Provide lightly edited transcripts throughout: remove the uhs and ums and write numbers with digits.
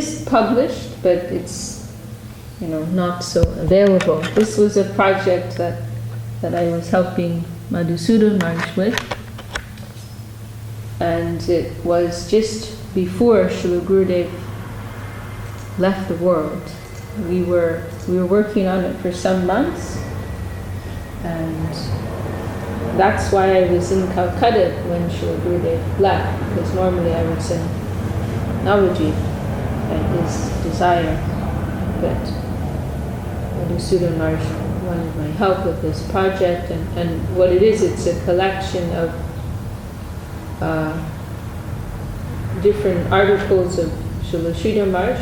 is published, but it's, not so available. This was a project that I was helping Madhusudan Maharaj with, and it was just before Srila Gurudev left the world. We were working on it for some months, and that's why I was in Calcutta when Srila Gurudev left, because normally I would send Navajit at his desire, but Madhusudan Maharaj wanted my help with this project, and what it is, it's a collection of different articles of Srila Sridhar Maharaj,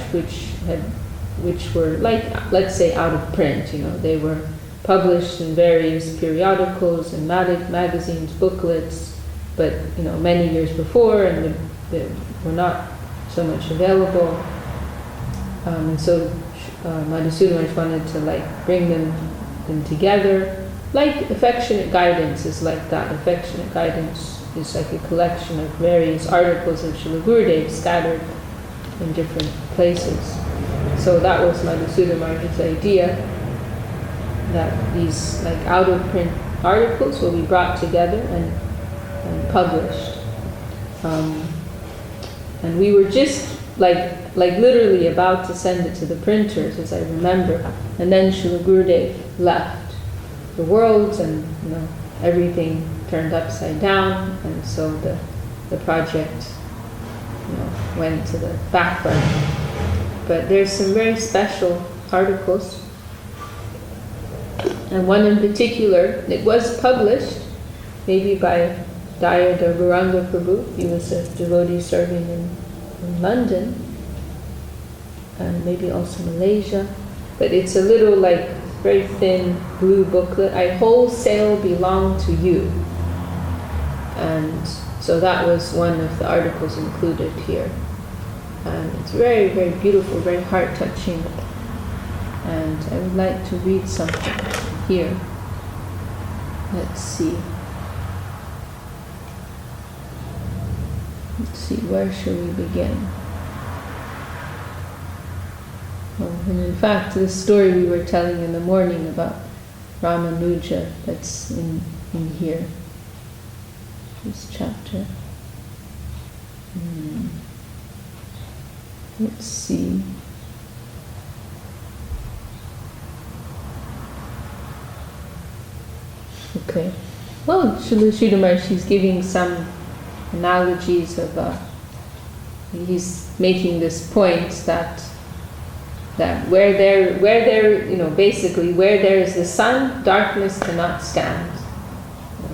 which were like, let's say, out of print. They were published in various periodicals and magazines, booklets, but many years before, and they were not so much available. And so Madhusudan Maharaj wanted to bring them together. Like Affectionate Guidance is like that. Affectionate Guidance is like a collection of various articles of Srila Gurudev scattered in different places. So that was Madhusudan Maharaj's idea, that these out of print articles will be brought together and published. And we were just like literally about to send it to the printers, as I remember, and then Srila Gurudev left the world, and everything turned upside down, and so the project went to the back burner. But there's some very special articles, and one in particular, it was published maybe by Dayada Gauranga Prabhu. He was a devotee serving in London, and maybe also Malaysia, but it's a little very thin blue booklet. I wholesale belong to you. And so that was one of the articles included here. And it's very, very beautiful, very heart-touching. And I would like to read something here. Let's see. Where shall we begin? And in fact, the story we were telling in the morning about Ramanuja, that's in here, this chapter. Let's see. Okay. Well, Srila Sridhar Maharaj, he's giving some analogies of, he's making this point that where there, basically where there is the sun, darkness cannot stand.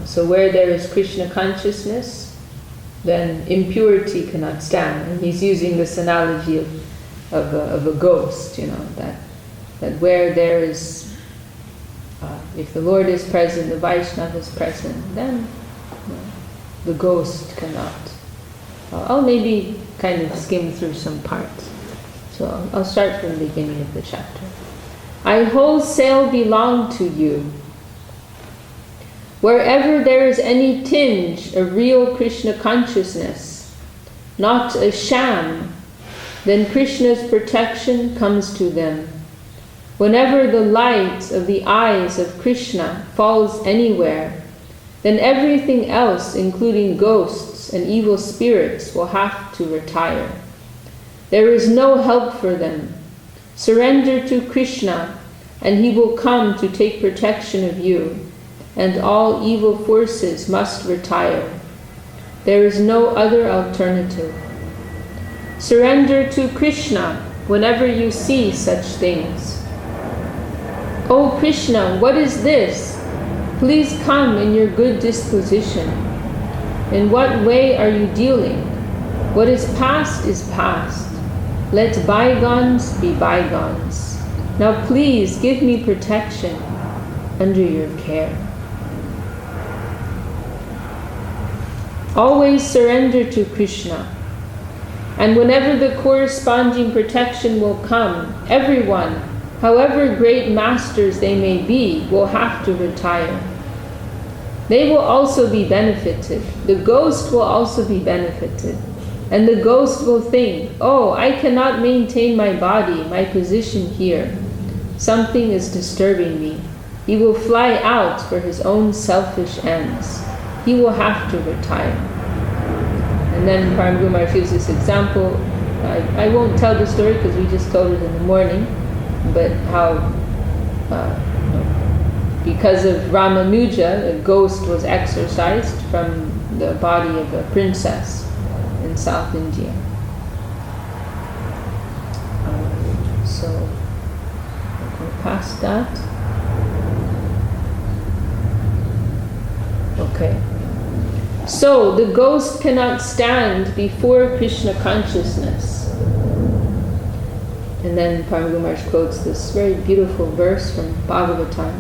So where there is Krishna consciousness, then impurity cannot stand. And he's using this analogy of a ghost, that where there is, if the Lord is present, the Vaishnava is present, then the ghost cannot. I'll maybe kind of skim through some parts. So I'll start from the beginning of the chapter. I wholesale belong to you. Wherever there is any tinge of real Krishna consciousness, not a sham, then Krishna's protection comes to them. Whenever the light of the eyes of Krishna falls anywhere, then everything else, including ghosts and evil spirits, will have to retire. There is no help for them. Surrender to Krishna, and he will come to take protection of you, and all evil forces must retire. There is no other alternative. Surrender to Krishna whenever you see such things. O Krishna, what is this? Please come in your good disposition. In what way are you dealing? What is past is past. Let bygones be bygones. Now please give me protection under your care. Always surrender to Krishna. And whenever the corresponding protection will come, everyone, however great masters they may be, will have to retire. They will also be benefited. The ghost will also be benefited. And the ghost will think, oh, I cannot maintain my body, my position here. Something is disturbing me. He will fly out for his own selfish ends. He will have to retire. And then Param Guru Maharaj gives this example. I won't tell the story because we just told it in the morning, but how because of Ramanuja, a ghost was exorcised from the body of a princess in South India. So we'll go past that. Okay. So the ghost cannot stand before Krishna consciousness. And then Param Guru Maharaj quotes this very beautiful verse from Bhagavatam.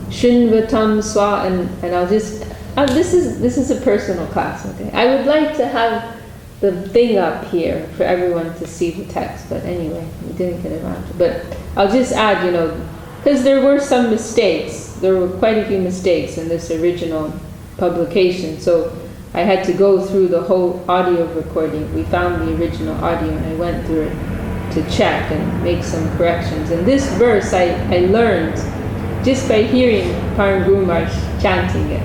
Shinvatam swa, and I'll just this is a personal class, okay? I would like to have the thing up here for everyone to see the text, but anyway, we didn't get around to it. But I'll just add, because there were some mistakes. There were quite a few mistakes in this original publication, so I had to go through the whole audio recording. We found the original audio and I went through it to check and make some corrections. And this verse I learned just by hearing Param Guru Maharaj chanting it.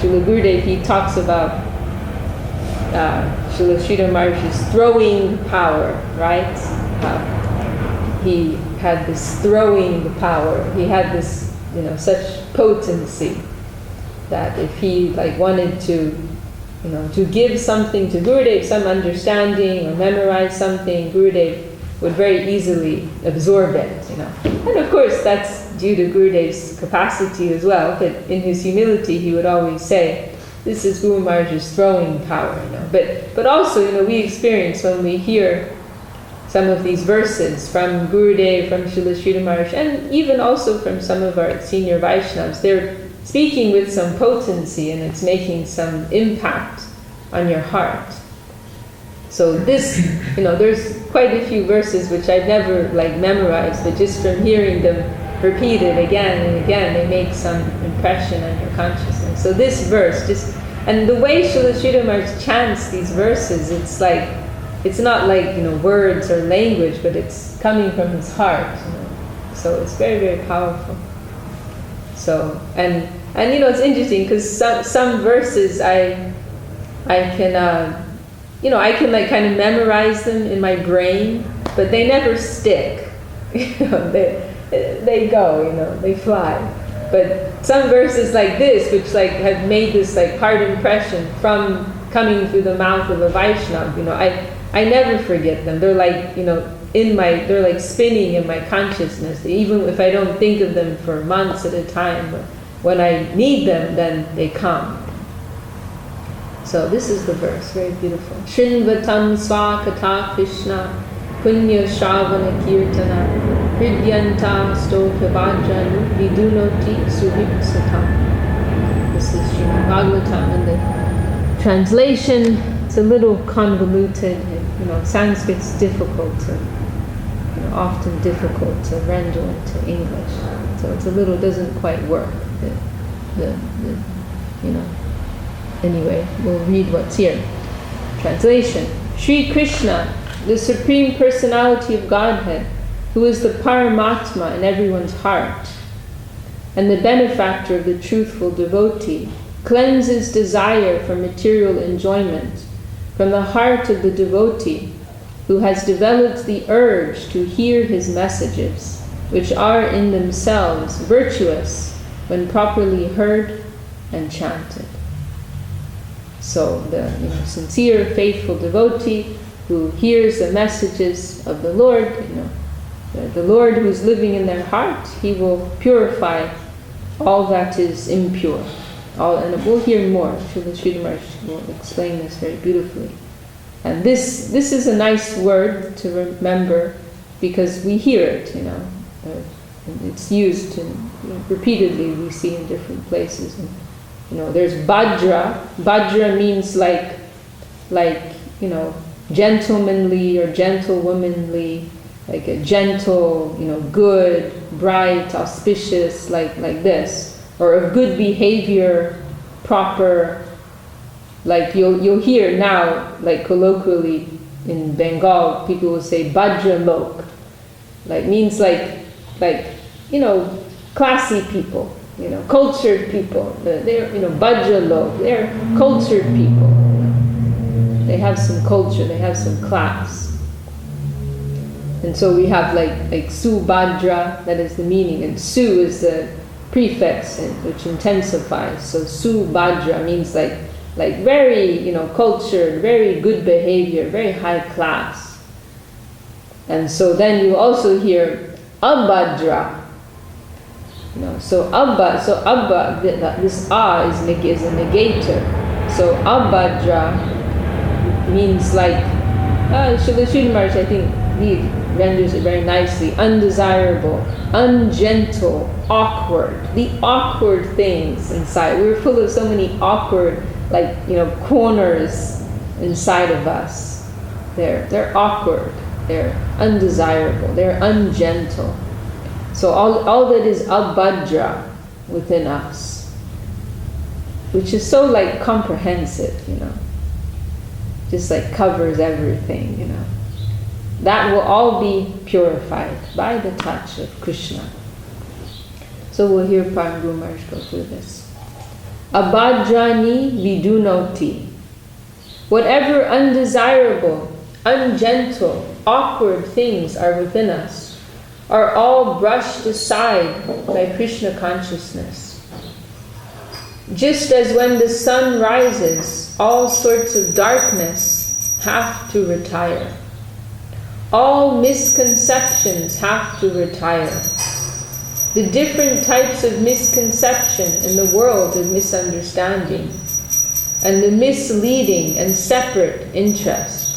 Srila Gurudev, he talks about Srila Sridhar Maharaj's throwing power, right? He had this throwing power. He had this, such potency that if he wanted to, to give something to Gurudev, some understanding or memorize something, Gurudev would very easily absorb it, And of course that's due to Gurudev's capacity as well, but in his humility he would always say, this is Guru Maharaj's throwing power, But also, we experience when we hear some of these verses from Gurudev, from Srila Sridhar Maharaj, and even also from some of our senior Vaishnavas, they're speaking with some potency and it's making some impact on your heart. So this, there's quite a few verses which I've never memorized, but just from hearing them repeated again and again, they make some impression on your consciousness. So this verse, and the way Srila Sridhar Maharaj chants these verses, it's not words or language, but it's coming from his heart. So it's very, very powerful. So, and it's interesting because some verses I can I can kind of memorize them in my brain, but they never stick. They go, they fly. But some verses like this, which have made this hard impression from coming through the mouth of a Vaishnava, I never forget them. They're they're spinning in my consciousness. Even if I don't think of them for months at a time, but when I need them, then they come. So this is the verse, very beautiful. Shrinvatam swakata Krishna punya shravana kirtana hridyanta stopya vajranu vidunoti suvipsatam. This is Srimad Bhagavatam, and the translation, it's a little convoluted. Sanskrit's difficult often difficult to render into English. So it's doesn't quite work. Anyway, we'll read what's here. Translation. Sri Krishna, the Supreme Personality of Godhead, who is the Paramatma in everyone's heart, and the benefactor of the truthful devotee, cleanses desire for material enjoyment from the heart of the devotee, who has developed the urge to hear his messages, which are in themselves virtuous when properly heard and chanted. So the sincere, faithful devotee who hears the messages of the Lord, the Lord who's living in their heart, he will purify all that is impure. And we'll hear more. Srila Sridhar Maharaj will explain this very beautifully. And this is a nice word to remember because we hear it, it's used repeatedly. We see in different places. And, there's Bhadra. Bhadra means gentlemanly or gentlewomanly, like a gentle, good, bright, auspicious, like this, or of good behavior, proper, Like you'll hear now, like colloquially in Bengal, people will say Bajra Lok. Like means like classy people, cultured people. They're Bajra Lok. They're cultured people. They have some culture. They have some class. And so we have like Subhadra, that is the meaning, and Su is the prefix which intensifies. So Subhadra means like very cultured, very good behavior, very high class. And so then you also hear Abhadra. So Abba, this A is a negator. So Abhadra means like Srila Maharaj, I think he renders it very nicely. Undesirable, ungentle, awkward. The awkward things inside. We're full of so many awkward, corners inside of us. They're awkward. They're undesirable. They're ungentle. So all that is abhadra within us, which is so comprehensive, just covers everything, That will all be purified by the touch of Krishna. So we'll hear Param Guru Maharaj go through this. Abhadrani vidunoti. Whatever undesirable, ungentle, awkward things are within us are all brushed aside by Krishna consciousness. Just as when the sun rises, all sorts of darkness have to retire. All misconceptions have to retire. The different types of misconception in the world of misunderstanding and the misleading and separate interests.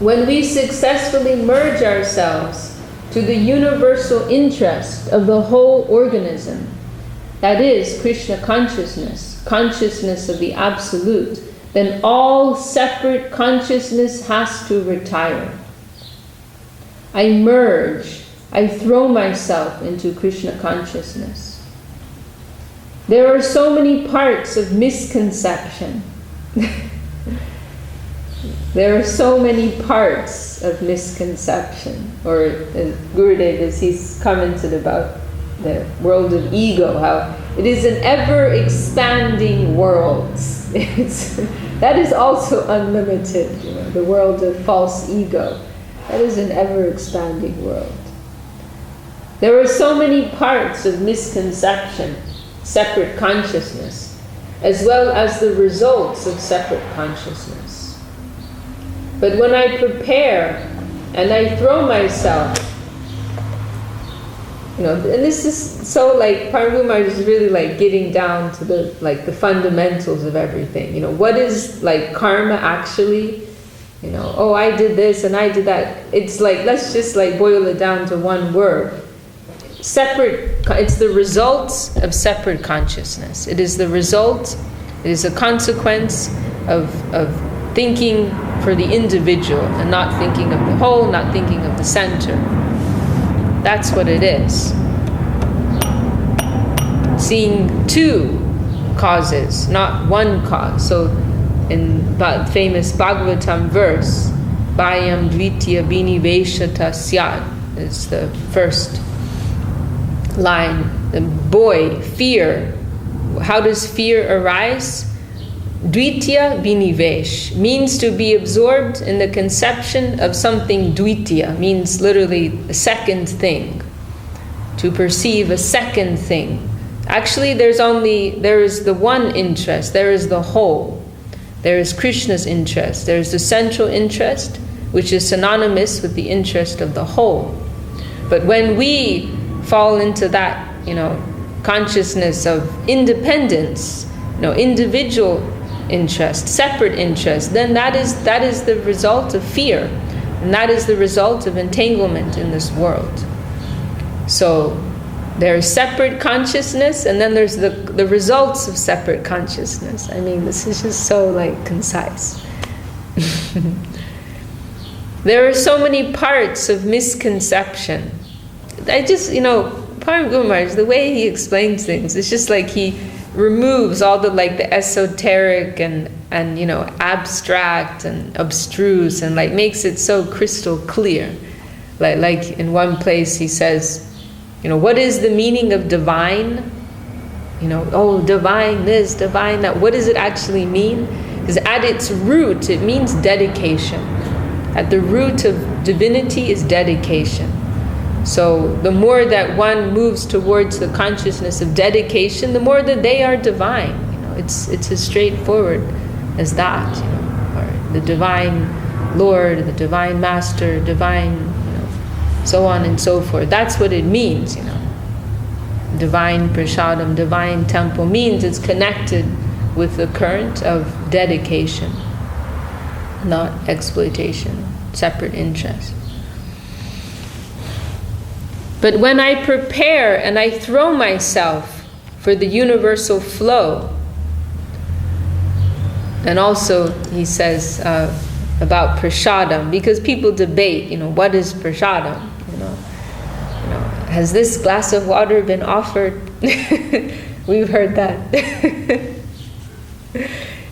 When we successfully merge ourselves to the universal interest of the whole organism, that is Krishna consciousness, consciousness of the Absolute, then all separate consciousness has to retire. I merge, I throw myself into Krishna consciousness. There are so many parts of misconception. There are so many parts of misconception. Or as Gurudev, as he's commented about the world of ego, how it is an ever-expanding world. That is also unlimited, the world of false ego. That is an ever-expanding world. There are so many parts of misconception, separate consciousness, as well as the results of separate consciousness. But when I prepare and I throw myself, and this is so Param Guru Maharaj is really getting down to the fundamentals of everything. What is karma actually? I did this and I did that. It's let's just boil it down to one word. Separate, it's the result of separate consciousness. It is the result, it is a consequence of thinking for the individual and not thinking of the whole, not thinking of the center. That's what it is. Seeing two causes, not one cause. So in the famous Bhagavatam verse, Bhayam Dvitya Biniveshata Syat is the first line. The boy, fear. How does fear arise? Dvitya Binivesh means to be absorbed in the conception of something. Dvitya means literally a second thing. To perceive a second thing. Actually, there is the one interest, there is the whole. There is Krishna's interest, there is the central interest, which is synonymous with the interest of the whole. But when we fall into that, consciousness of independence, individual interest, separate interest, then that is the result of fear, and that is the result of entanglement in this world. So there's separate consciousness, and then there's the results of separate consciousness. I mean, this is just so concise. There are so many parts of misconception. I just, Param Guru Maharaj, the way he explains things, it's just he removes all the esoteric and abstract and abstruse, and makes it so crystal clear. Like in one place he says, what is the meaning of divine? Divine this, divine that. What does it actually mean? Because at its root, it means dedication. At the root of divinity is dedication. So the more that one moves towards the consciousness of dedication, the more that they are divine. It's as straightforward as that. Or the divine Lord, the divine Master, divine, so on and so forth. That's what it means. Divine prasadam, divine temple means it's connected with the current of dedication, not exploitation, separate interest. But when I prepare and I throw myself for the universal flow, and also he says about prasadam, because people debate, what is prasadam? Has this glass of water been offered? We've heard that.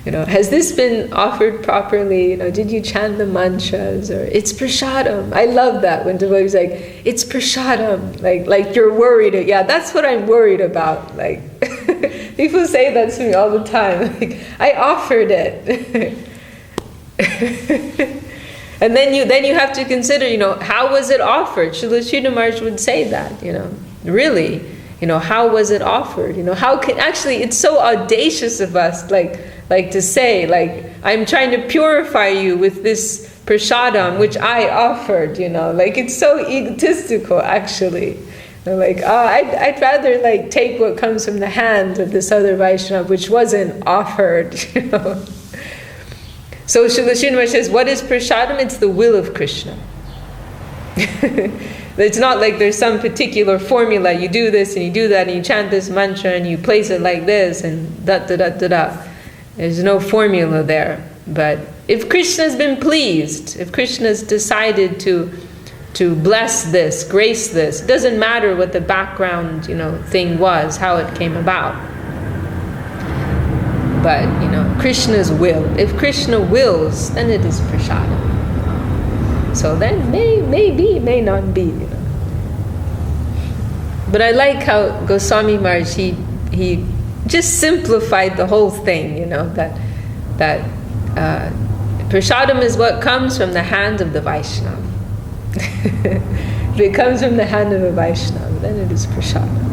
Has this been offered properly? Did you chant the mantras? Or it's prasadam. I love that when devotees it's prasadam. Like you're worried. Yeah, that's what I'm worried about. People say that to me all the time. I offered it. And then you have to consider, how was it offered? Srila Sridhar Maharaj would say that, really, how was it offered? How can, actually, it's so audacious of us, to say, I'm trying to purify you with this prasadam, which I offered, it's so egotistical, actually. I'd rather take what comes from the hand of this other Vaishnava, which wasn't offered, So Srila Sridhar Maharaj says, what is prasadam? It's the will of Krishna. It's not like there's some particular formula. You do this and you do that and you chant this mantra and you place it like this and da-da-da-da-da. There's no formula there. But if Krishna's been pleased, if Krishna's decided to bless this, grace this, it doesn't matter what the background, thing was, how it came about. But, Krishna's will. If Krishna wills, then it is prasadam. So then may be, may not be. But I like how Goswami Maharaj, he just simplified the whole thing, that prasadam is what comes from the hand of the Vaishnava. If it comes from the hand of a Vaishnava, then it is prasadam.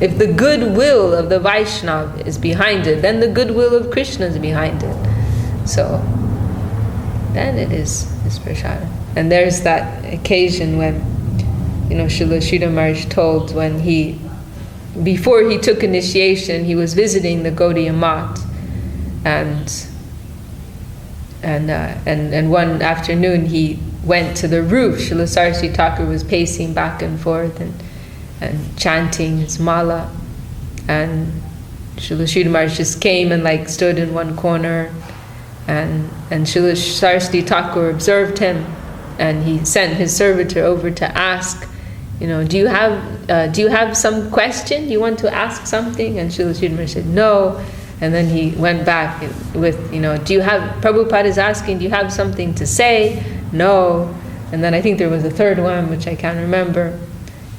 If the goodwill of the Vaishnava is behind it, then the goodwill of Krishna is behind it. So then it is prasadam. And there's that occasion when, Srila Sridhar Maharaj told when before he took initiation, he was visiting the Gaudiya Math, and one afternoon he went to the roof. Srila Saraswati Thakur was pacing back and forth and chanting his mala, and Srila Sridhar Maharaj just came and stood in one corner, and Srila Saraswati Thakur observed him, and he sent his servitor over to ask, do you have some question? You want to ask something? And Srila Sridhar Maharaj said no, and then he went back with, Prabhupada is asking, do you have something to say? No. And then I think there was a third one, which I can't remember.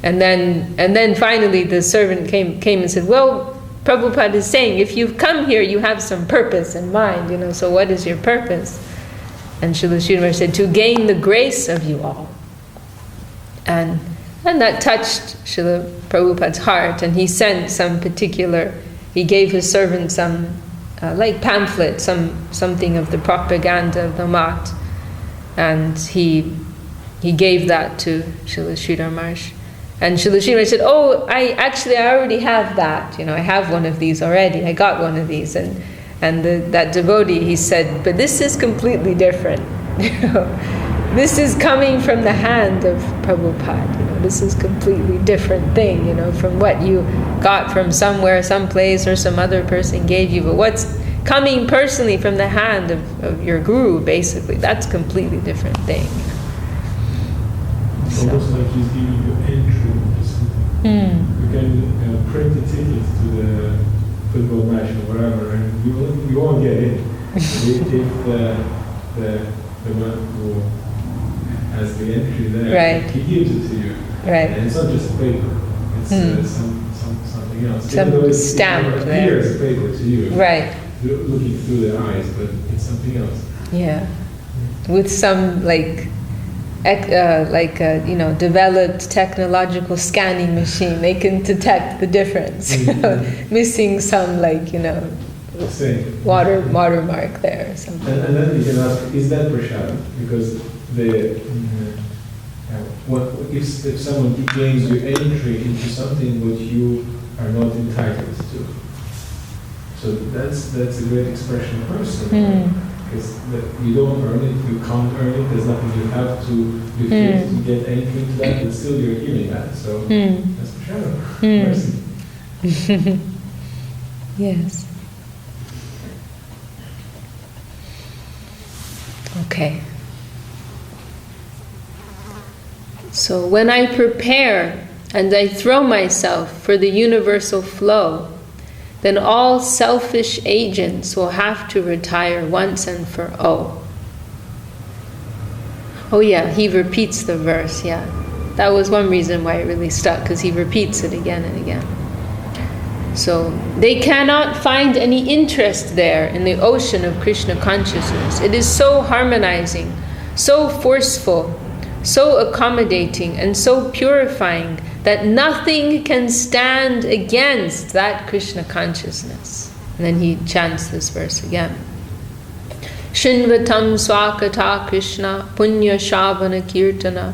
And then finally the servant came and said, well, Prabhupada is saying, if you've come here, you have some purpose in mind, so what is your purpose? And Srila Sridhar Maharaj said, to gain the grace of you all. And that touched Srila Prabhupada's heart, and he sent he gave his servant some pamphlet, something of the propaganda of the Math, and he gave that to Srila Sridhar Maharaj. And Srila Sridhar Maharaj said, oh, I already have that. I have one of these already. I got one of these. And that devotee, he said, but this is completely different. This is coming from the hand of Prabhupada. This is completely different thing, from what you got from somewhere, someplace, or some other person gave you. But what's coming personally from the hand of your guru, basically, that's a completely different thing. It's almost like he's giving you entry into something. You can print the tickets to football match or whatever, and you won't get in. If the one who has the entry there, right, he gives it to you. Right. And it's not just paper, it's something else. Some stamp it there. appears paper to you. Right. Looking through their eyes, but it's something else. Yeah. With some developed technological scanning machine, they can detect the difference. Mm-hmm. Missing some watermark there or something. And then you can ask, is that prashadam? Because if someone gains you entry into something what you are not entitled to, so that's a great expression of person. Because you don't earn it, you can't earn it, there's nothing you have to do to get entry into that, but still you're giving that. So that's prashadam. Mercy. Yes. Okay. So when I prepare and I throw myself for the universal flow, then all selfish agents will have to retire once and for all. Oh yeah, he repeats the verse, yeah. That was one reason why it really stuck, because he repeats it again and again. So they cannot find any interest there in the ocean of Krishna consciousness. It is so harmonizing, so forceful, so accommodating, and so purifying that nothing can stand against that Krishna consciousness. And then he chants this verse again. Shinvatam swakata Krishna punya shavana kirtana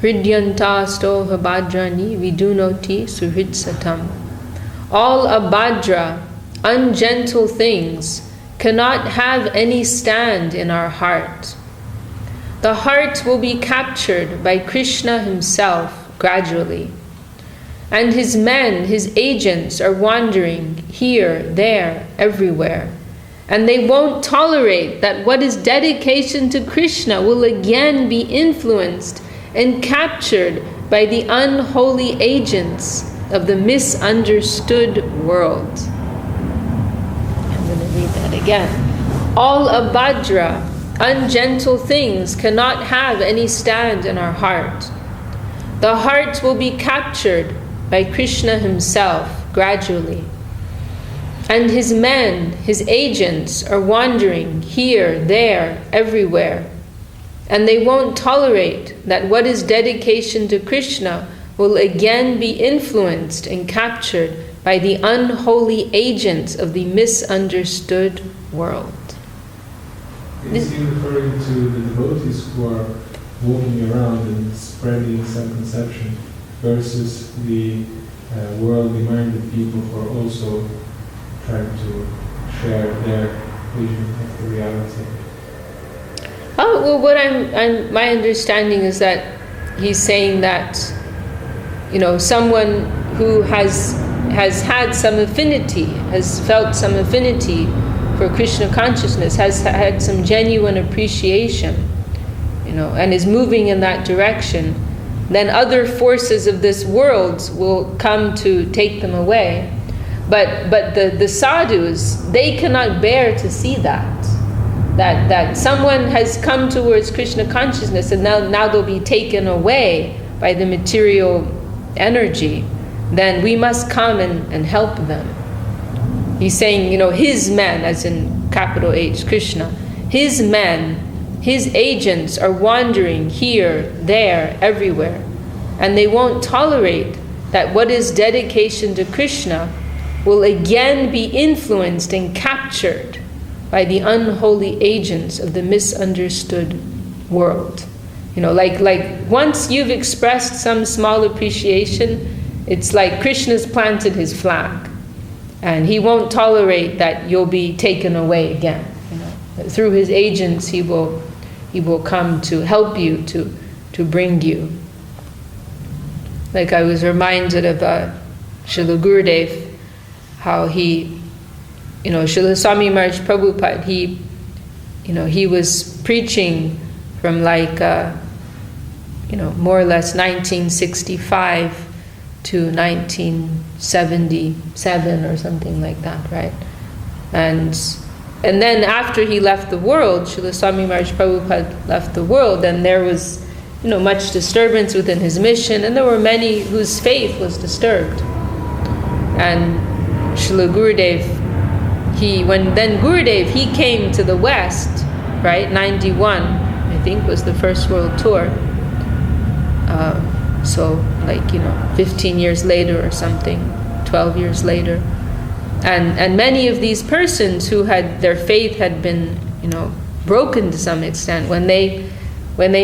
hridyanta stoha bhadrani vidunoti suhritsatam. All abhadra, ungentle things cannot have any stand in our heart. The heart will be captured by Krishna himself gradually. And his men, his agents, are wandering here, there, everywhere. And they won't tolerate that what is dedication to Krishna will again be influenced and captured by the unholy agents of the misunderstood world. I'm going to read that again. All abhadra, ungentle things cannot have any stand in our heart. The heart will be captured by Krishna himself gradually. And his men, his agents, are wandering here, there, everywhere. And they won't tolerate that what is dedication to Krishna will again be influenced and captured by the unholy agents of the misunderstood world. Is he referring to the devotees who are walking around and spreading some conception versus the worldly-minded people who are also trying to share their vision of the reality? Oh, well, what my understanding is that he's saying that, someone who has had some affinity, has felt some affinity for Krishna consciousness, has had some genuine appreciation, and is moving in that direction, then other forces of this world will come to take them away. But the sadhus, they cannot bear to see that someone has come towards Krishna consciousness and now they'll be taken away by the material energy. Then we must come and help them. He's saying, his men, as in capital H, Krishna, his men, his agents are wandering here, there, everywhere. And they won't tolerate that what is dedication to Krishna will again be influenced and captured by the unholy agents of the misunderstood world. Like once you've expressed some small appreciation, it's like Krishna's planted his flag. And he won't tolerate that you'll be taken away again. Through his agents, he will come to help you, to bring you. Like I was reminded of Srila Gurudev, how he, Srila Swami Maharaj Prabhupada, he was preaching from more or less 1965 to 1977 or something like that, right? And then after he left the world, Srila Swami Maharaj Prabhupada left the world, and there was, much disturbance within his mission, and there were many whose faith was disturbed. And Srila Gurudev, when Gurudev came to the West, right, 91, I think was the first world tour. So 15 years later or something, 12 years later. And many of these persons who had, their faith had been, broken to some extent, when they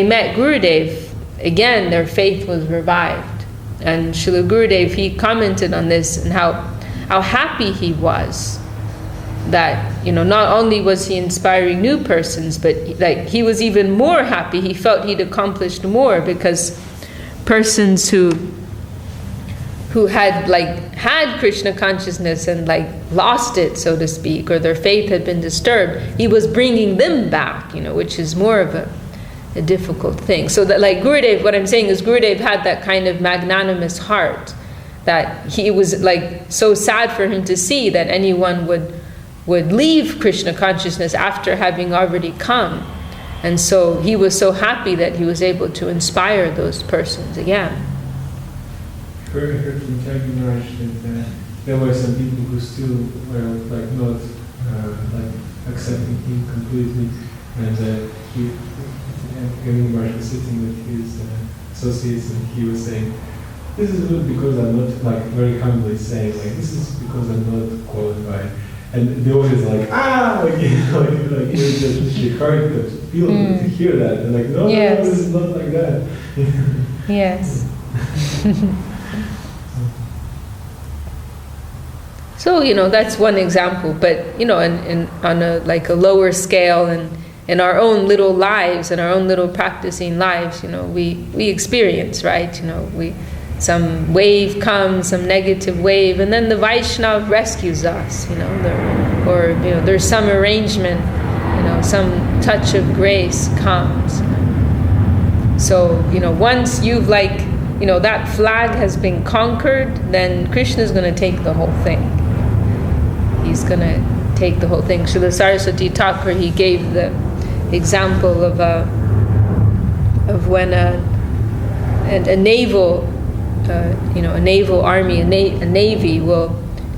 met Gurudev, again, their faith was revived. And Srila Gurudev, he commented on this and how happy he was that, not only was he inspiring new persons, but he was even more happy. He felt he'd accomplished more, because persons who had had Krishna consciousness and lost it, so to speak, or their faith had been disturbed, he was bringing them back, which is more of a difficult thing. So that Gurudev, what I'm saying is Gurudev had that kind of magnanimous heart, that he was so sad for him to see that anyone would leave Krishna consciousness after having already come. And so he was so happy that he was able to inspire those persons again. I heard from Tyagi Maharaj that there were some people who still were not accepting him completely, and Tyagi Maharaj was sitting with his associates, and he was saying, "This is not because I'm not," very humbly saying, "This is because I'm not qualified." And they always it was just hard to feel to hear that. And no, yes. No, this is not like that. Yes. So, that's one example. But, on a lower scale, and in our own little lives, in our own little practicing lives, we experience, right? Some wave comes, some negative wave, and then the Vaishnava rescues us, there's some arrangement, some touch of grace comes. So, once you've that flag has been conquered, then Krishna's going to take the whole thing. He's going to take the whole thing. Srila Saraswati Thakur, he gave the example of when a naval a naval army, a navy will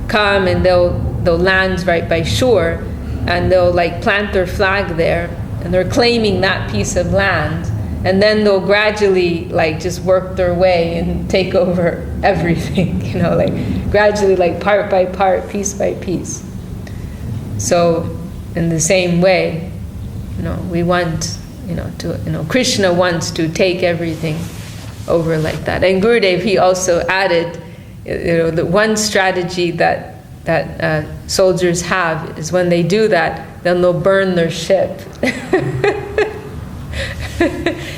come, and they'll land right by shore, and they'll plant their flag there, and they're claiming that piece of land, and then they'll gradually just work their way and take over everything, gradually part by part, piece by piece. So in the same way, we want, Krishna wants to take everything over like that. And Gurudev, he also added, the one strategy that soldiers have is when they do that, then they'll burn their ship.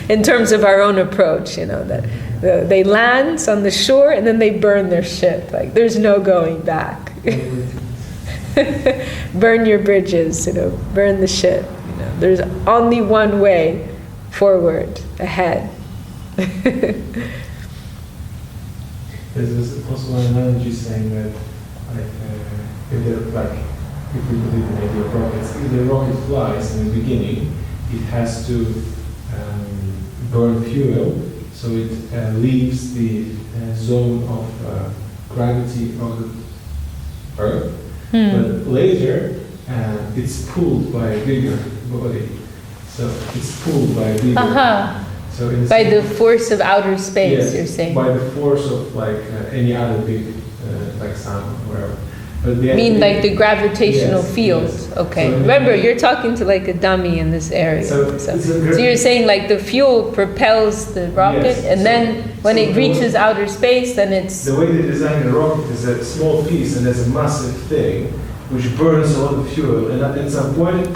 In terms of our own approach, that they land on the shore and then they burn their ship. There's no going back. Burn your bridges, burn the ship. There's only one way forward, ahead. There's also one analogy saying that, if we believe in the idea of rockets, if the rocket flies in the beginning, it has to burn fuel, so it leaves the zone of gravity of the Earth, but later it's pulled by a bigger body. So it's pulled by a bigger. So by the force of outer space, yes, you're saying? By the force of any other big, sun or wherever. But the the gravitational field. Yes. Okay. So remember, you're talking to a dummy in this area. So you're saying the fuel propels the rocket, yes, and then when it reaches outer space, then it's... The way they design a rocket is a small piece, and there's a massive thing which burns a lot of fuel, and at some point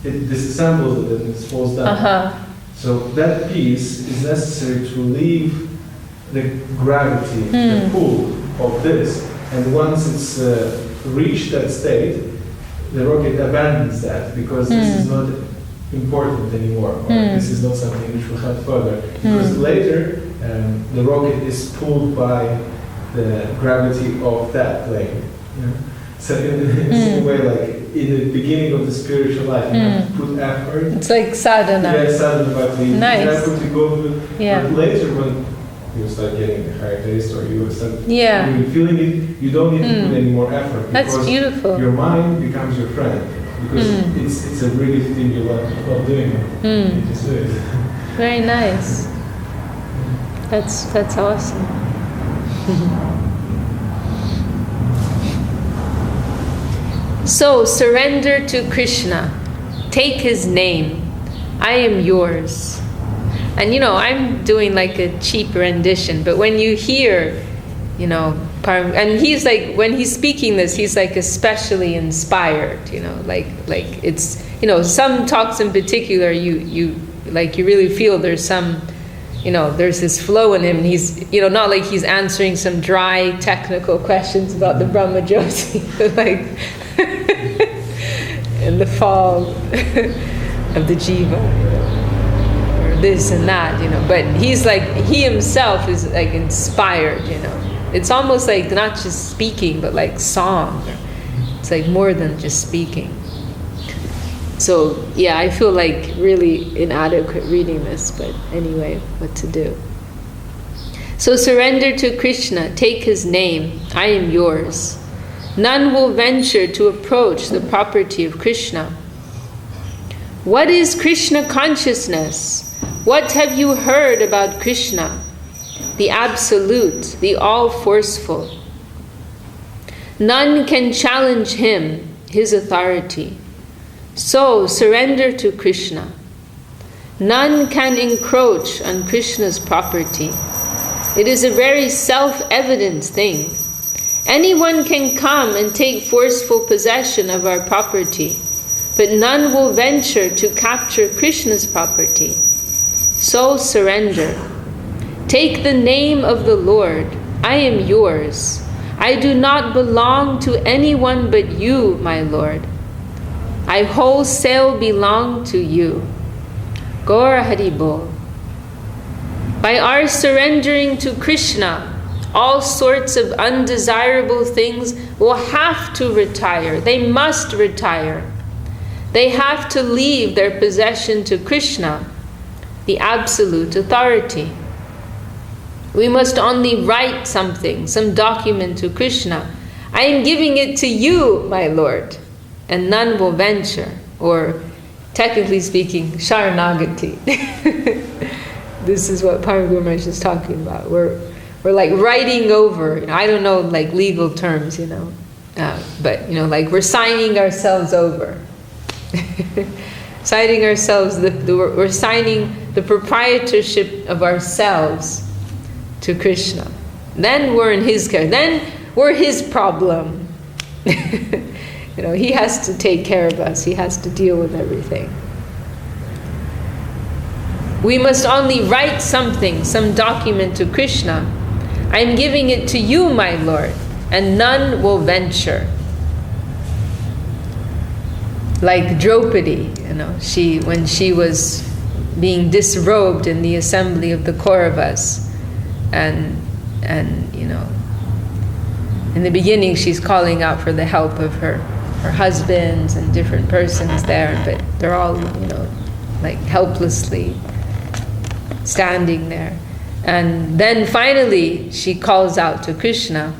it disassembles it and it falls down. So that piece is necessary to leave the gravity, the pull of this, and once it's reached that state, the rocket abandons that, because this is not important anymore, or this is not something which will help further, because later the rocket is pulled by the gravity of that plane. You know? So in a way, like in the beginning of the spiritual life, you have to put effort. It's like sadhana. Yeah, sadhana, but the effort to go through. But later, when you start getting a higher taste, or you start really feeling it, you don't need to put any more effort. That's beautiful. Your mind becomes your friend, because it's a really thing you love doing. You just do it. Very nice. That's awesome. So surrender to Krishna. Take his name. I am yours. And I'm doing like a cheap rendition, but when you hear, and he's like, when he's speaking this, he's like especially inspired, like it's, some talks in particular, you really feel there's some, there's this flow in him. He's, not like he's answering some dry technical questions about the Brahma Jyoti, like in the fall of the jiva, or this and that, But he's like, he himself is like inspired, It's almost like not just speaking, but like song. It's like more than just speaking. So, yeah, I feel like really inadequate reading this, but anyway, what to do? So surrender to Krishna, take his name, I am yours. None will venture to approach the property of Krishna. What is Krishna consciousness? What have you heard about Krishna? The Absolute, the All-Forceful. None can challenge him, his authority. So surrender to Krishna. None can encroach on Krishna's property. It is a very self-evident thing. Anyone can come and take forceful possession of our property, but none will venture to capture Krishna's property. So surrender. Take the name of the Lord. I am yours. I do not belong to anyone but you, my Lord. I wholesale belong to you. Gaur Hari Bol. By our surrendering to Krishna, all sorts of undesirable things will have to retire. They must retire. They have to leave their possession to Krishna, the absolute authority. We must only write something, some document to Krishna. I am giving it to you, my Lord, and none will venture, or technically speaking, Sharanagati. This is what Paraguru Maharaj is talking about. We're like writing over, I don't know like legal terms, but like we're signing ourselves over. Signing ourselves, we're signing the proprietorship of ourselves to Krishna. Then we're in his care. Then we're his problem. He has to take care of us. He has to deal with everything. We must only write something, some document to Krishna. I am giving it to you, my Lord, and none will venture. Like Draupadi, when she was being disrobed in the assembly of the Kauravas, and in the beginning she's calling out for the help of her husbands and different persons there, but they're all like helplessly standing there. And then finally she calls out to Krishna,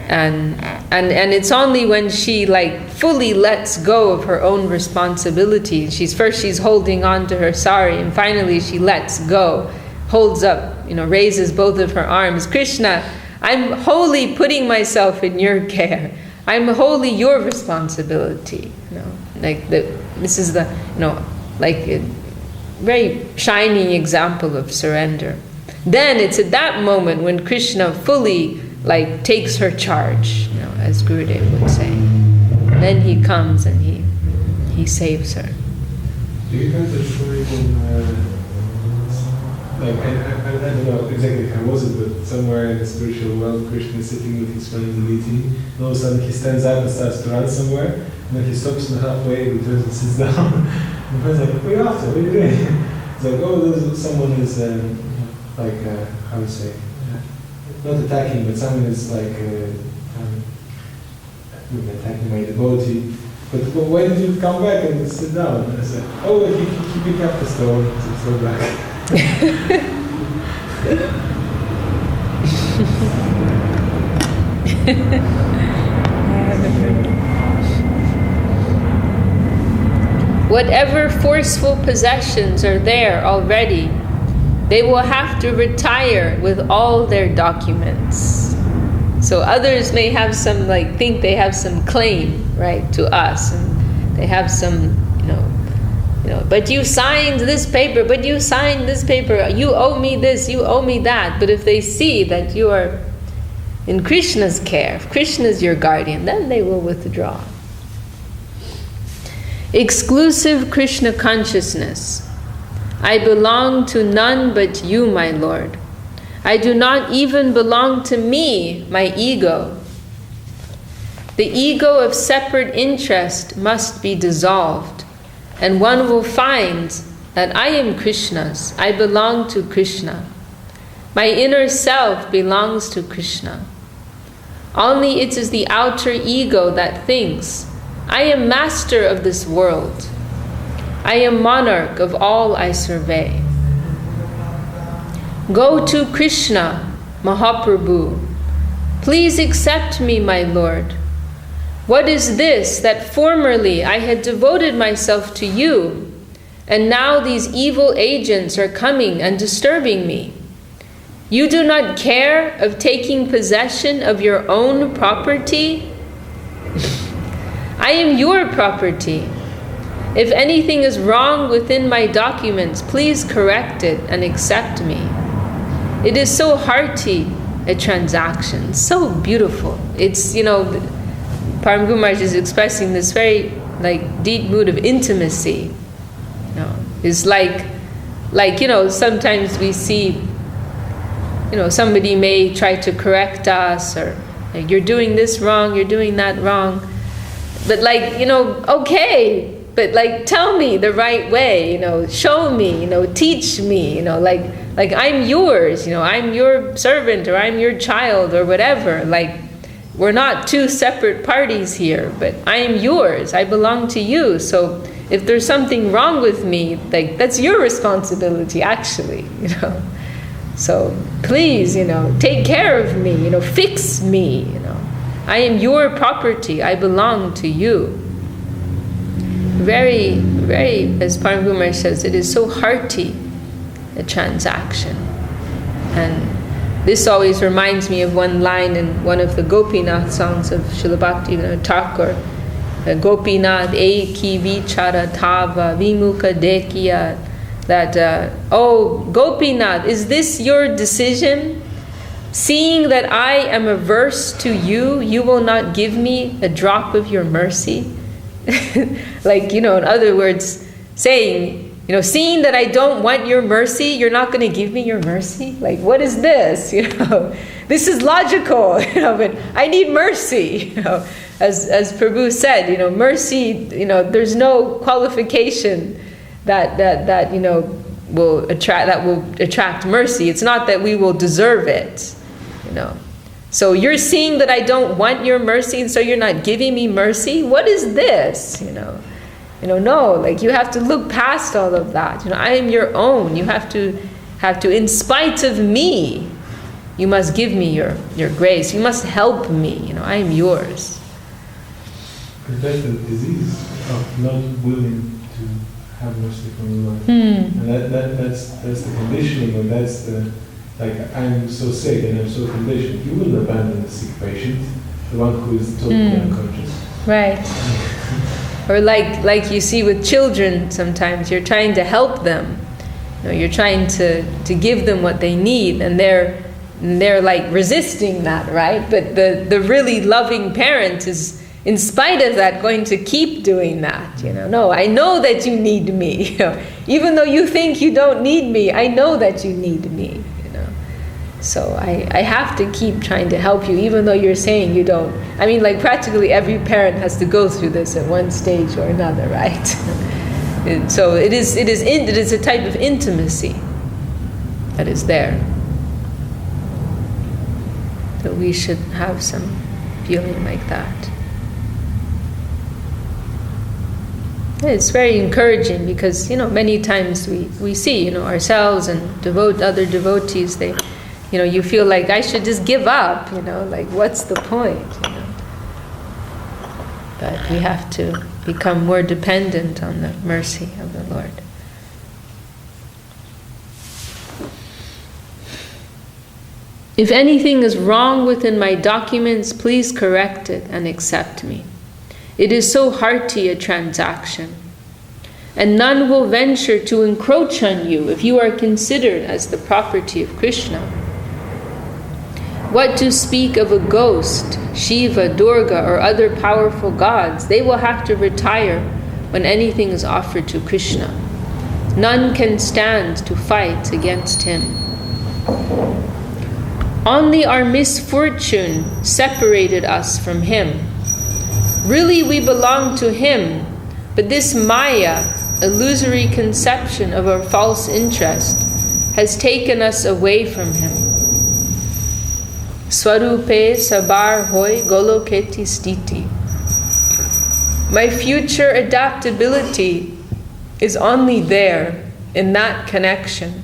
and it's only when she like fully lets go of her own responsibility. She's holding on to her sari, and finally she lets go, holds up, raises both of her arms. Krishna, I'm wholly putting myself in your care. I'm wholly your responsibility. This is the like a very shining example of surrender. Then it's at that moment when Krishna fully like takes her charge, as Gurudev would say. Then he comes and he saves her. Do you have the story I don't know exactly how was it, but somewhere in the spiritual world, Krishna is sitting with his friends in a meeting, and all of a sudden he stands up and starts to run somewhere, and then he stops in halfway, returns and sits down. And the friend's like, what are you after? What are you doing? It's like, someone is like, how to say, not attacking, but someone is like attacking my devotee. But why did you come back and sit down? And I said, oh, he picked up the stone to throw back. Whatever forceful possessions are there already, they will have to retire with all their documents. So others may have some, think they have some claim, right, to us, and they have some, but you signed this paper, you owe me this, you owe me that. But if they see that you are in Krishna's care, if Krishna is your guardian, then they will withdraw. Exclusive Krishna consciousness. I belong to none but you, my Lord. I do not even belong to me, my ego. The ego of separate interest must be dissolved, and one will find that I am Krishna's. I belong to Krishna. My inner self belongs to Krishna. Only it is the outer ego that thinks, I am master of this world. I am monarch of all I survey. Go to Krishna, Mahaprabhu. Please accept me, my Lord. What is this that formerly I had devoted myself to you, and now these evil agents are coming and disturbing me? You do not care of taking possession of your own property? I am your property. If anything is wrong within my documents, please correct it and accept me. It is so hearty a transaction, so beautiful. It's, Param Guru Maharaj is expressing this very deep mood of intimacy. It's sometimes we see, somebody may try to correct us, or you're doing this wrong, you're doing that wrong. But okay, but tell me the right way, show me, teach me, I'm yours, I'm your servant, or I'm your child, or whatever. We're not two separate parties here, but I am yours, I belong to you. So if there's something wrong with me, that's your responsibility, actually, So please, take care of me, fix me, I am your property, I belong to you. Very, very, as Param Guru Maharaj says, it is so hearty a transaction. And this always reminds me of one line in one of the Gopinath songs of Srila Bhakti Thakur. Gopinath eki vichara thava vimukha dekhiya. That, oh Gopinath, is this your decision? Seeing that I am averse to you, you will not give me a drop of your mercy? In other words, saying, seeing that I don't want your mercy, you're not going to give me your mercy? What is this? This is logical, but I need mercy. As Prabhu said, mercy, there's no qualification that will attract mercy. It's not that we will deserve it, So you're seeing that I don't want your mercy, and so you're not giving me mercy? What is this? No, you have to look past all of that. I am your own. You have to, in spite of me, you must give me your grace. You must help me. I am yours. But that's the disease of not willing to have mercy from the Lord. And that's the conditioning, and that's the, I'm so sick and I'm so conditioned. You will abandon the sick patient, the one who is totally unconscious. Right. Or like you see with children sometimes, you're trying to help them. You're trying to give them what they need, and they're resisting that, right? But the really loving parent is, in spite of that, going to keep doing that. No, I know that you need me. Even though you think you don't need me, I know that you need me. So I have to keep trying to help you, even though you're saying you don't. Practically every parent has to go through this at one stage or another, right? So it is a type of intimacy. that is there. So we should have some feeling like that. It's very encouraging because, many times we see, ourselves and other devotees, they, you feel like I should just give up, like what's the point, But we have to become more dependent on the mercy of the Lord. If anything is wrong within my documents, please correct it and accept me. It is so hearty a transaction, and none will venture to encroach on you if you are considered as the property of Krishna. What to speak of a ghost, Shiva, Durga, or other powerful gods, they will have to retire when anything is offered to Krishna. None can stand to fight against him. Only our misfortune separated us from him. Really we belong to him, but this Maya, illusory conception of our false interest, has taken us away from him. Swarupe sabar hoy goloketi stiti. My future adaptability is only there in that connection.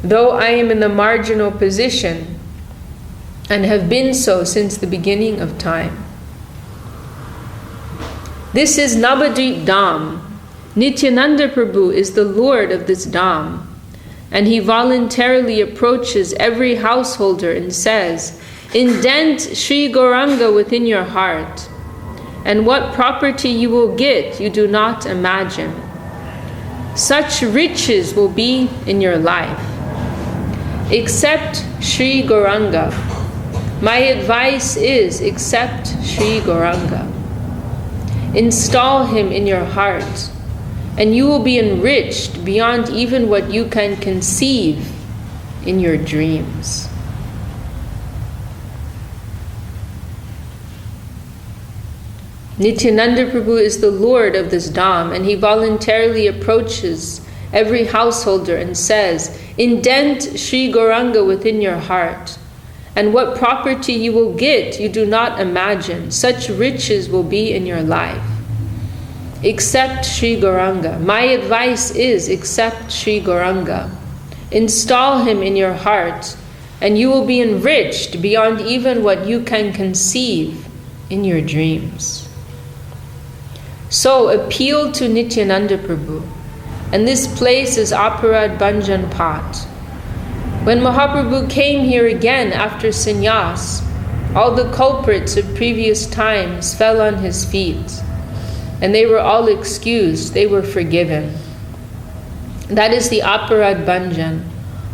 Though I am in the marginal position and have been so since the beginning of time. This is Navadvip Dham. Nityananda Prabhu is the Lord of this Dham, and he voluntarily approaches every householder and says, indent Sri Gauranga within your heart, and what property you will get you do not imagine. Such riches will be in your life. Accept Sri Gauranga. My advice is accept Sri Gauranga. Install him in your heart, and you will be enriched beyond even what you can conceive in your dreams. Nityananda Prabhu is the Lord of this Dham, and he voluntarily approaches every householder and says, indent Sri Gauranga within your heart, and what property you will get you do not imagine. Such riches will be in your life. Accept Sri Gauranga. My advice is accept Sri Gauranga. Install him in your heart, and you will be enriched beyond even what you can conceive in your dreams. So appeal to Nityananda Prabhu, and this place is Aparad Bhanjan Pat. When Mahaprabhu came here again after sannyas, all the culprits of previous times fell on his feet, and they were all excused, they were forgiven. That is the Aparad Bhanjan.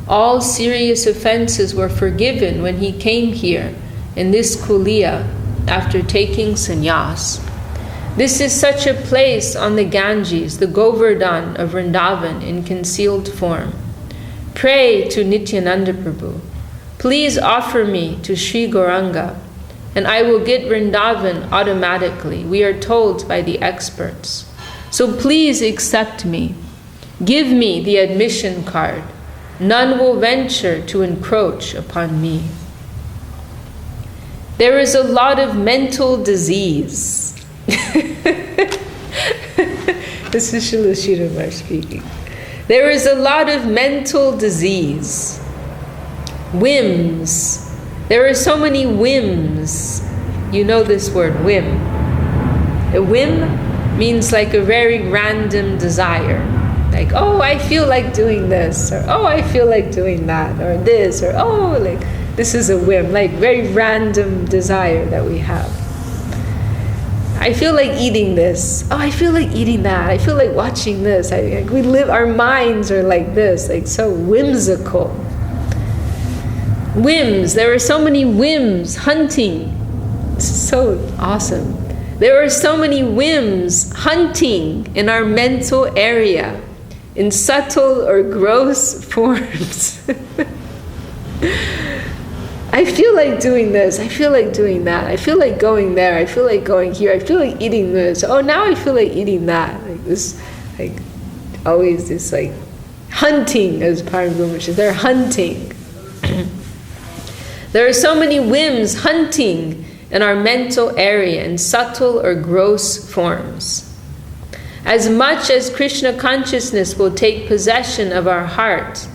All serious offenses were forgiven when he came here in this kuliya after taking sannyas. This is such a place on the Ganges, the Govardhan of Vrindavan in concealed form. Pray to Nityananda Prabhu. Please offer me to Sri Gauranga, and I will get Vrindavan automatically, we are told by the experts. So please accept me. Give me the admission card. None will venture to encroach upon me. There is a lot of mental disease. This is Srila Sridhar speaking. There is a lot of mental disease. Whims. There are so many whims. You know this word, whim. A whim means like a very random desire. Like, oh, I feel like doing this, or oh, I feel like doing that, or this, or oh, like this is a whim, like very random desire that we have. I feel like eating this. Oh, I feel like eating that. I feel like watching this. Our minds are like this, like so whimsical. Whims. There are so many whims. Hunting. It's so awesome. There are so many whims hunting in our mental area, in subtle or gross forms. I feel like doing this, I feel like doing that, I feel like going there, I feel like going here, I feel like eating this, oh now I feel like eating that. Like this, like always this like hunting, as Paraguma says. They're hunting. There are so many whims hunting in our mental area in subtle or gross forms. As much as Krishna consciousness will take possession of our heart,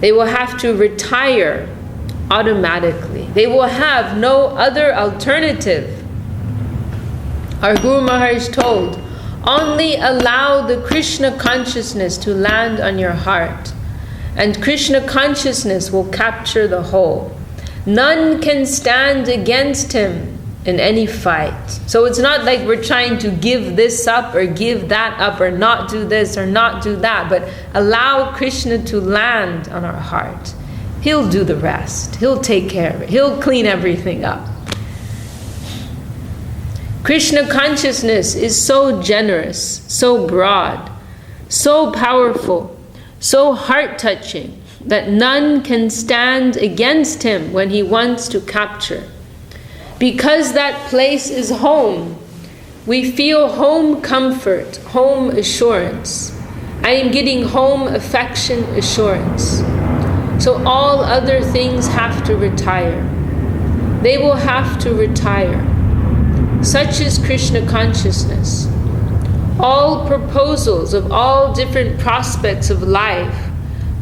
they will have to retire automatically. They will have no other alternative. Our Guru Maharaj told, only allow the Krishna consciousness to land on your heart, and Krishna consciousness will capture the whole. None can stand against him in any fight. So it's not like we're trying to give this up or give that up or not do this or not do that, but allow Krishna to land on our heart. He'll do the rest. He'll take care of it. He'll clean everything up. Krishna consciousness is so generous, so broad, so powerful, so heart-touching, that none can stand against him when he wants to capture. Because that place is home, we feel home comfort, home assurance. I am getting home affection assurance. So all other things have to retire. They will have to retire. Such is Krishna consciousness. All proposals of all different prospects of life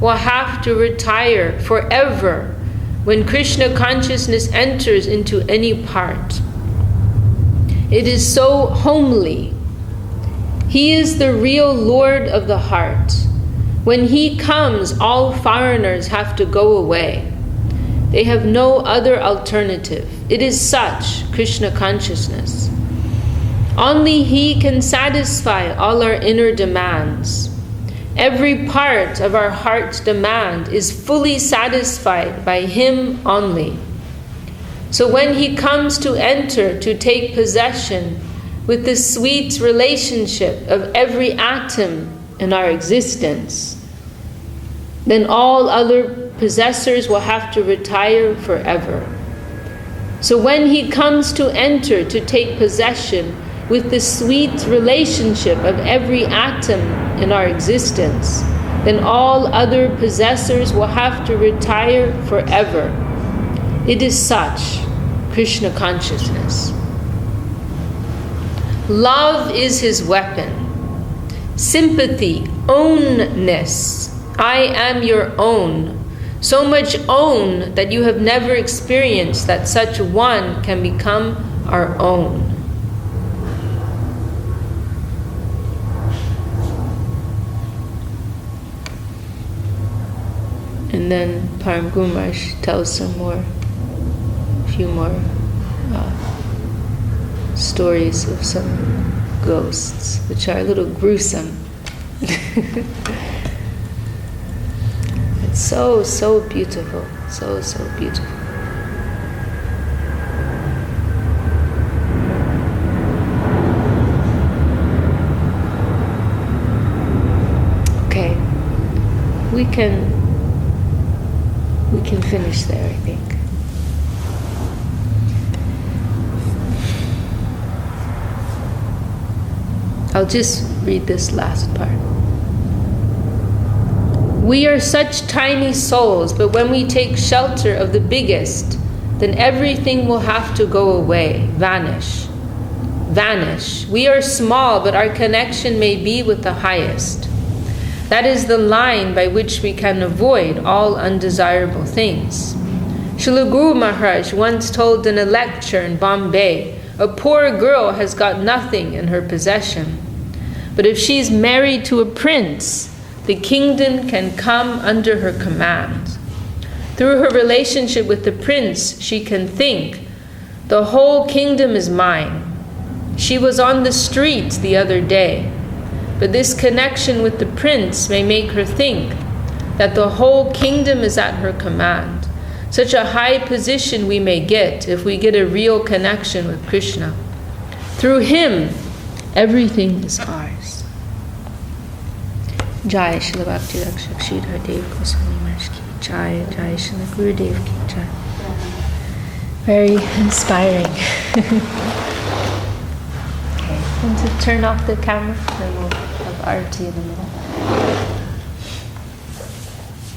will have to retire forever when Krishna consciousness enters into any part. It is so homely. He is the real Lord of the heart. When he comes, all foreigners have to go away. They have no other alternative. It is such Krishna consciousness. Only he can satisfy all our inner demands. Every part of our heart's demand is fully satisfied by him only. So when he comes to enter, to take possession with the sweet relationship of every atom in our existence, then all other possessors will have to retire forever. So when he comes to enter, to take possession with the sweet relationship of every atom in our existence, then all other possessors will have to retire forever. It is such Krishna consciousness. Love is his weapon. Sympathy, ownness. I am your own. So much own that you have never experienced that such one can become our own. And then Param Gumash tells some more, a few more stories of some ghosts, which are a little gruesome. It's so, so beautiful, so, so beautiful. Okay, we can finish there, I think. I'll just read this last part. We are such tiny souls, but when we take shelter of the biggest, then everything will have to go away, vanish. Vanish. We are small, but our connection may be with the highest. That is the line by which we can avoid all undesirable things. Srila Guru Maharaj once told in a lecture in Bombay, a poor girl has got nothing in her possession. But if she is married to a prince, the kingdom can come under her command. Through her relationship with the prince, she can think, the whole kingdom is mine. She was on the streets the other day, but this connection with the prince may make her think that the whole kingdom is at her command. Such a high position we may get if we get a real connection with Krishna. Through him, everything is ours. Jai Srila Bhakti Rakshak Sridhar Dev Goswami Maharaj ki Jai, Jai Srila Gurudev ki Jai. Very inspiring. Okay, and to turn off the camera, then we'll have Arati in a minute.